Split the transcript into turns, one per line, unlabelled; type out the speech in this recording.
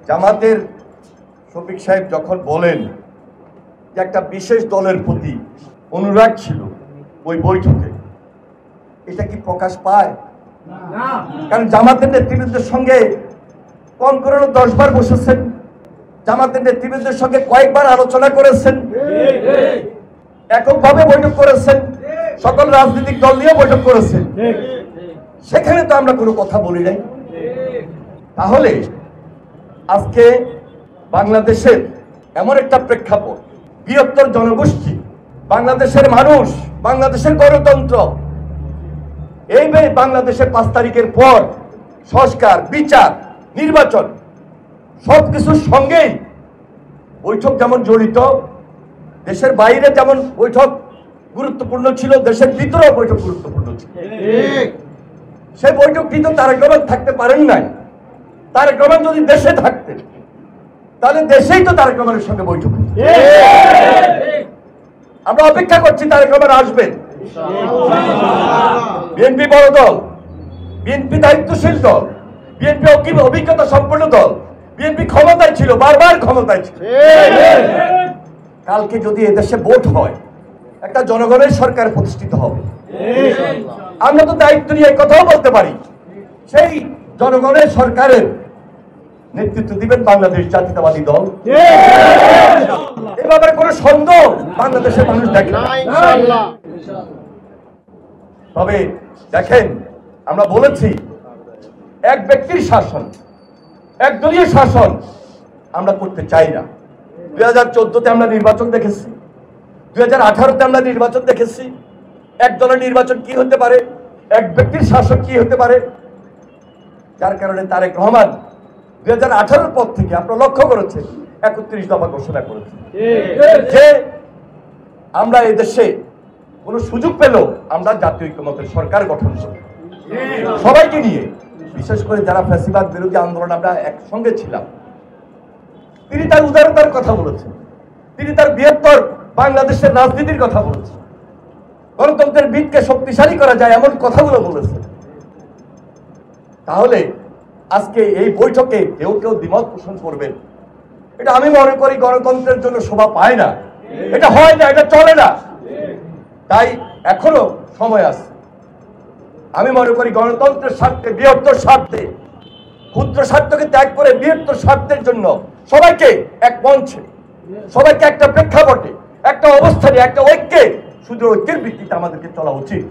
জামাতের শফিক সাহেব যখন বলেন যে একটা বিশেষ দলের প্রতি অনুরাগ ছিল ওই বৈঠকে, এটা কি প্রকাশ পায়? কারণ জামাতের নেতৃবৃন্দের সঙ্গে কম করে 10 বার বসেছেন, জামাতের নেতৃবৃন্দের সঙ্গে কয়েকবার আলোচনা করেছেন, এককভাবে বৈঠক করেছেন, সকল রাজনৈতিক দল নিয়ে বৈঠক করেছেন, সেখানে তো আমরা কোনো কথা বলি নাই। তাহলে আজকে বাংলাদেশের এমন একটা প্রেক্ষাপট, বৃহত্তর জনগোষ্ঠী, বাংলাদেশের মানুষ, বাংলাদেশের গণতন্ত্র, এই বাংলাদেশের 5 তারিখের পর সংস্কার, বিচার, নির্বাচন সবকিছুর সঙ্গেই বৈঠক যেমন জড়িত, দেশের বাইরে যেমন বৈঠক গুরুত্বপূর্ণ ছিল, দেশের ভিতরেও বৈঠক গুরুত্বপূর্ণ ছিল। সেই বৈঠকটি তো তারেক রহমান থাকতে পারেন নাই। তারেক রহমান যদি দেশে থাকতেন তাহলে দেশেই তো তারেক রহমানের সঙ্গে বৈঠক হতো। আমরা অপেক্ষা করছি তারেক রহমান আসবেন। বিএনপি বড় দল, বিএনপি দায়িত্বশীল দল, বিএনপি অভিজ্ঞতা সম্পন্ন দল, বিএনপি ক্ষমতায় ছিল, বারবার ক্ষমতায় ছিল। কালকে যদি এদেশে ভোট হয়, একটা জনগণের সরকার প্রতিষ্ঠিত হবে। আমরা তো দায়িত্ব নিয়ে কথাও বলতে পারি, সেই জনগণের সরকারের নেতৃত্ব দিবেন বাংলাদেশ জাতীয়তাবাদী দল। এ ব্যাপারে কোনো সন্দেহ বাংলাদেশের মানুষ দেখে না। তবে দেখেন, আমরা বলেছি এক ব্যক্তির শাসন, একদলীয় শাসন আমরা করতে চাই না। 2014-তে আমরা নির্বাচন দেখেছি, 2018-তে আমরা নির্বাচন দেখেছি। এক দলের নির্বাচন কি হতে পারে, এক ব্যক্তির শাসন কি হতে পারে। যার কারণে তারেক রহমান 2018-এর পর থেকে আমরা লক্ষ্য করেছি 31 দফা ঘোষণা করেছি যে আমরা এই দেশে কোনো সুযোগ পেলেও আমরা জাতীয় ঐক্যমত্যের সরকার গঠন করব, সবাইকে নিয়ে, বিশেষ করে যারা ফ্যাসিবাদ বিরোধী আন্দোলন আমরা একসঙ্গে ছিলাম। তিনি তার উদারতার কথা বলেছেন, তিনি তার বৃহত্তর বাংলাদেশের রাজনীতির কথা বলেছেন, গণতন্ত্রের ভিতকে শক্তিশালী করা যায় এমন কথাগুলো বলেছেন। তাহলে আজকে এই বৈঠকে কেউ কেউ দ্বিমত পোষণ করবেন, এটা আমি মনে করি গণতন্ত্রের জন্য শোভা পায় না, এটা হয় না, এটা চলে না। তাই এখনো সময় আছে। আমি মনে করি গণতন্ত্রের স্বার্থে, বৃহত্তর স্বার্থে, ক্ষুদ্র স্বার্থকে ত্যাগ করে বৃহত্তর স্বার্থের জন্য সবাইকে এক মঞ্চে, সবাইকে একটা প্রেক্ষাপটে, একটা অবস্থানে, একটা ঐক্যে, শুধু ঐক্যের ভিত্তিতে আমাদেরকে চলা উচিত।